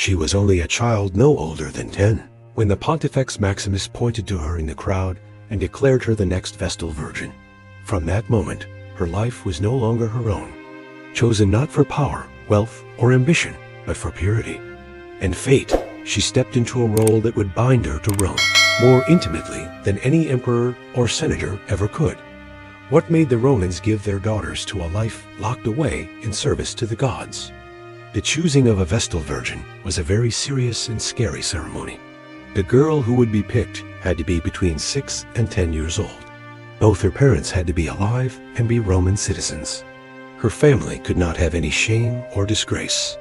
She was only a child no older than 10, when the Pontifex Maximus pointed to her in the crowd and declared her the next Vestal Virgin. From that moment, her life was no longer her own, chosen not for power, wealth, or ambition, but for purity. And fate, she stepped into a role that would bind her to Rome more intimately than any emperor or senator ever could. What made the Romans give their daughters to a life locked away in service to the gods? The choosing of a Vestal Virgin was a very serious and scary ceremony. The girl who would be picked had to be between 6 and 10 years old. Both her parents had to be alive and be Roman citizens. Her family could not have any shame or disgrace.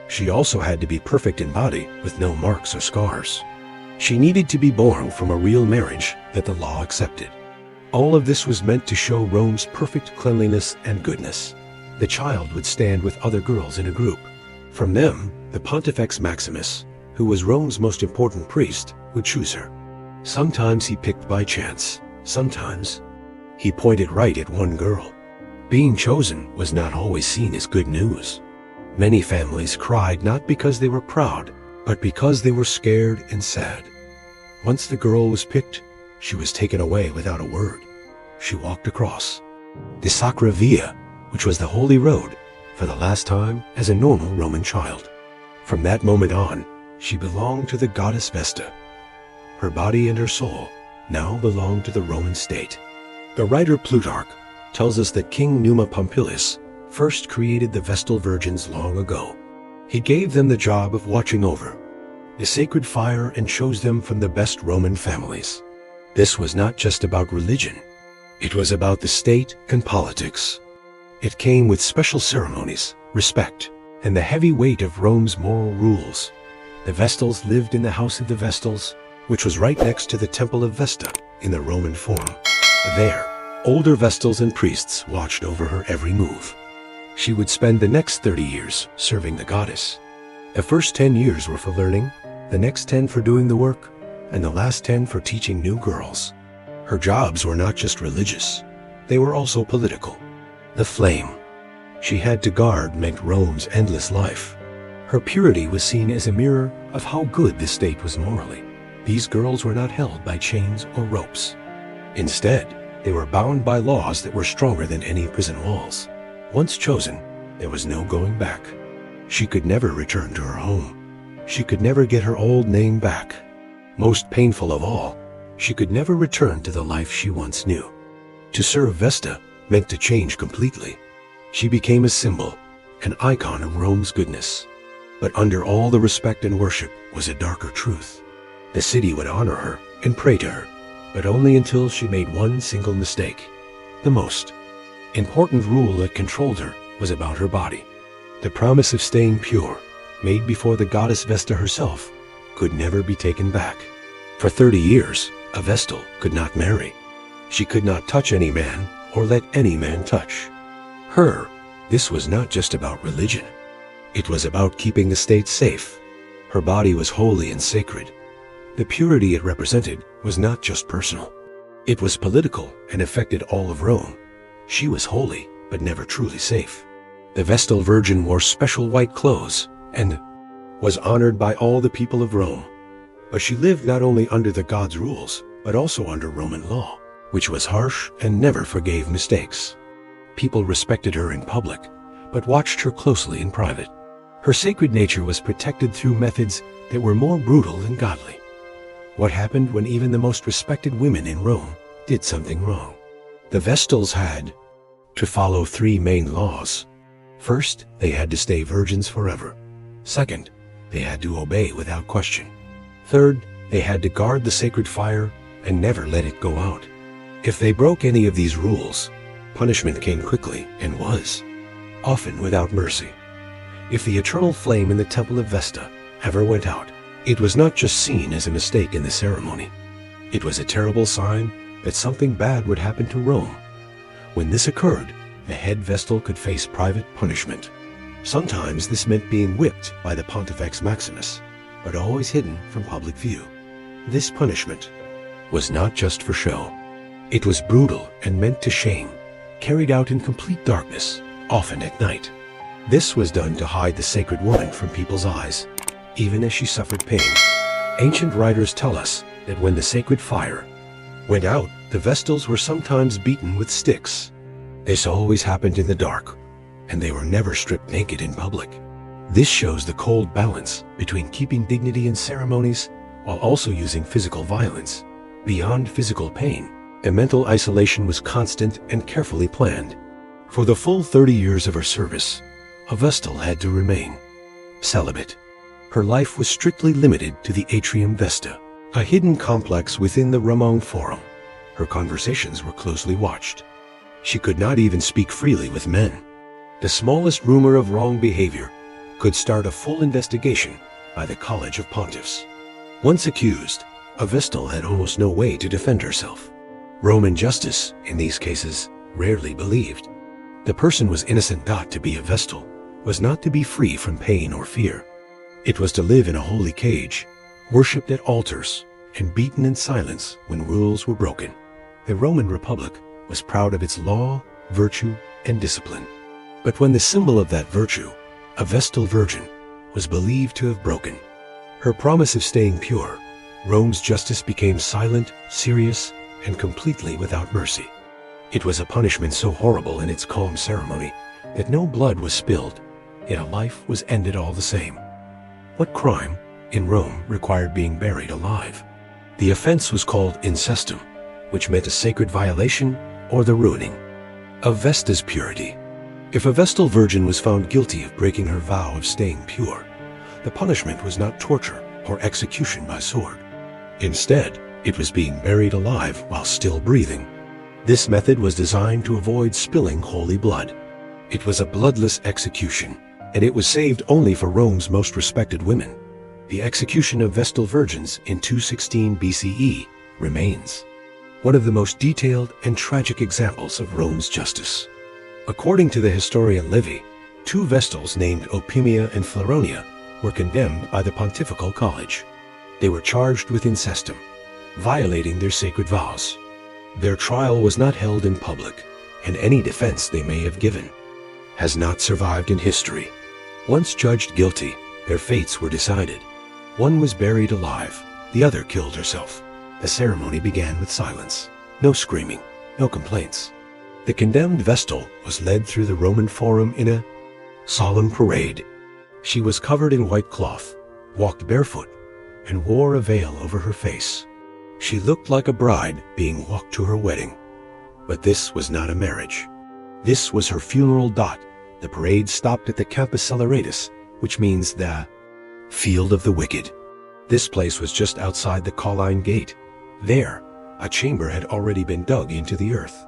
She also had to be perfect in body with no marks or scars. She needed to be born from a real marriage that the law accepted. All of this was meant to show Rome's perfect cleanliness and goodness. The child would stand with other girls in a group. From them, the Pontifex Maximus, who was Rome's most important priest, would choose her. Sometimes he picked by chance. Sometimes he pointed right at one girl. Being chosen was not always seen as good news. Many families cried not because they were proud, but because they were scared and sad. Once the girl was picked, she was taken away without a word. She walked across the Sacra Via, which was the Holy Road, for the last time as a normal Roman child. From that moment on, she belonged to the goddess Vesta. Her body and her soul now belonged to the Roman state. The writer Plutarch tells us that King Numa Pompilius first created the Vestal Virgins long ago. He gave them the job of watching over the sacred fire and chose them from the best Roman families. This was not just about religion. It was about the state and politics. It came with special ceremonies, respect, and the heavy weight of Rome's moral rules. The Vestals lived in the house of the Vestals, which was right next to the Temple of Vesta in the Roman Forum. There, older Vestals and priests watched over her every move. She would spend the next 30 years serving the goddess. The first 10 years were for learning, the next 10 for doing the work, and the last 10 for teaching new girls. Her jobs were not just religious, they were also political. The flame she had to guard meant Rome's endless life. Her purity was seen as a mirror of how good the state was morally. These girls were not held by chains or ropes. Instead, they were bound by laws that were stronger than any prison walls. Once chosen, there was no going back. She could never return to her home. She could never get her old name back. Most painful of all, she could never return to the life she once knew. To serve Vesta meant to change completely. She became a symbol, an icon of Rome's goodness. But under all the respect and worship was a darker truth. The city would honor her and pray to her, but only until she made one single mistake. The most important rule that controlled her was about her body. The promise of staying pure, made before the goddess Vesta herself, could never be taken back. For 30 years, a Vestal could not marry. She could not touch any man or let any man touch her. This was not just about religion. It was about keeping the state safe. Her body was holy and sacred. The purity it represented was not just personal. It was political and affected all of Rome. She was holy, but never truly safe. The Vestal Virgin wore special white clothes and was honored by all the people of Rome. But she lived not only under the gods' rules, but also under Roman law, which was harsh and never forgave mistakes. People respected her in public, but watched her closely in private. Her sacred nature was protected through methods that were more brutal than godly. What happened when even the most respected women in Rome did something wrong? The Vestals had to follow 3 main laws. First, they had to stay virgins forever. Second, they had to obey without question. Third, they had to guard the sacred fire and never let it go out. If they broke any of these rules, punishment came quickly and was often without mercy. If the eternal flame in the Temple of Vesta ever went out, it was not just seen as a mistake in the ceremony. It was a terrible sign that something bad would happen to Rome. When this occurred, the head Vestal could face private punishment. Sometimes this meant being whipped by the Pontifex Maximus, but always hidden from public view. This punishment was not just for show. It was brutal and meant to shame, carried out in complete darkness, often at night. This was done to hide the sacred woman from people's eyes. even as she suffered pain. Ancient writers tell us that when the sacred fire went out, the Vestals were sometimes beaten with sticks. This always happened in the dark, and they were never stripped naked in public. This shows the cold balance between keeping dignity in ceremonies while also using physical violence. Beyond physical pain, the mental isolation was constant and carefully planned. For the full 30 years of her service, a Vestal had to remain celibate. Her life was strictly limited to the Atrium Vestae, a hidden complex within the Ramon Forum. Her conversations were closely watched. She could not even speak freely with men. The smallest rumor of wrong behavior could start a full investigation by the College of Pontiffs. Once accused, a Vestal had almost no way to defend herself. Roman justice, in these cases, rarely believed. The person was innocent. To be a Vestal was not to be free from pain or fear. It was to live in a holy cage, worshipped at altars, and beaten in silence when rules were broken. The Roman Republic was proud of its law, virtue, and discipline. But when the symbol of that virtue, a Vestal Virgin, was believed to have broken her promise of staying pure, Rome's justice became silent, serious, and completely without mercy. It was a punishment so horrible in its calm ceremony that no blood was spilled, yet a life was ended all the same. What crime, in Rome, required being buried alive? The offense was called incestum, which meant a sacred violation or the ruining of Vesta's purity. If a Vestal Virgin was found guilty of breaking her vow of staying pure, the punishment was not torture or execution by sword. Instead, it was being buried alive while still breathing. This method was designed to avoid spilling holy blood. It was a bloodless execution, and it was saved only for Rome's most respected women. The execution of Vestal Virgins in 216 BCE remains one of the most detailed and tragic examples of Rome's justice. According to the historian Livy, 2 Vestals named Opimia and Floronia were condemned by the Pontifical College. They were charged with incestum, violating their sacred vows. Their trial was not held in public, and any defense they may have given has not survived in history. Once judged guilty, their fates were decided. One was buried alive, the other killed herself. The ceremony began with silence. No screaming, no complaints. The condemned Vestal was led through the Roman Forum in a solemn parade. She was covered in white cloth, walked barefoot, and wore a veil over her face. She looked like a bride being walked to her wedding. But this was not a marriage. This was her funeral. The parade stopped at the Campus Celeratus, which means the field of the wicked. This place was just outside the Colline Gate. There, a chamber had already been dug into the earth.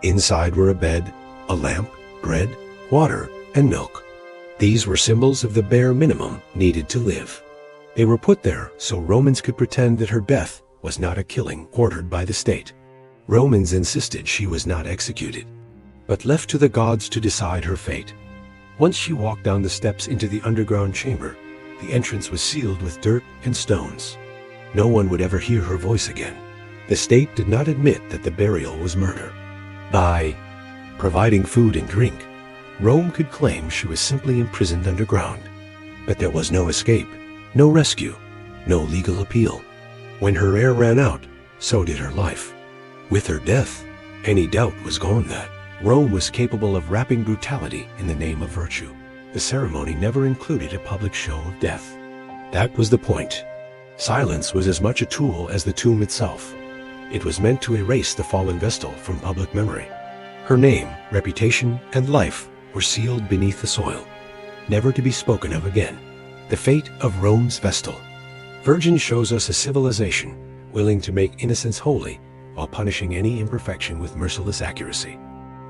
Inside were a bed, a lamp, bread, water, and milk. These were symbols of the bare minimum needed to live. They were put there so Romans could pretend that her death was not a killing ordered by the state. Romans insisted she was not executed, but left to the gods to decide her fate. Once she walked down the steps into the underground chamber, the entrance was sealed with dirt and stones. No one would ever hear her voice again. The state did not admit that the burial was murder. By providing food and drink, Rome could claim she was simply imprisoned underground. But there was no escape, no rescue, no legal appeal. When her air ran out, so did her life. With her death, any doubt was gone that Rome was capable of wrapping brutality in the name of virtue. The ceremony never included a public show of death. That was the point. Silence was as much a tool as the tomb itself. It was meant to erase the fallen Vestal from public memory. Her name, reputation, and life were sealed beneath the soil, never to be spoken of again. The fate of Rome's Vestal Virgin shows us a civilization willing to make innocence holy while punishing any imperfection with merciless accuracy.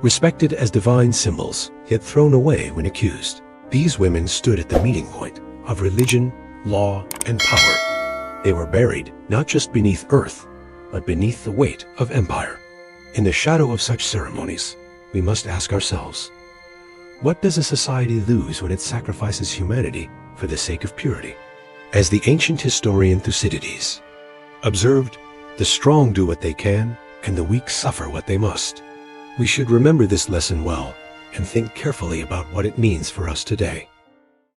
Respected as divine symbols, yet thrown away when accused, these women stood at the meeting point of religion, law, and power. They were buried not just beneath earth, but beneath the weight of empire. In the shadow of such ceremonies, we must ask ourselves, what does a society lose when it sacrifices humanity for the sake of purity? As the ancient historian Thucydides observed, the strong do what they can, and the weak suffer what they must. We should remember this lesson well and think carefully about what it means for us today.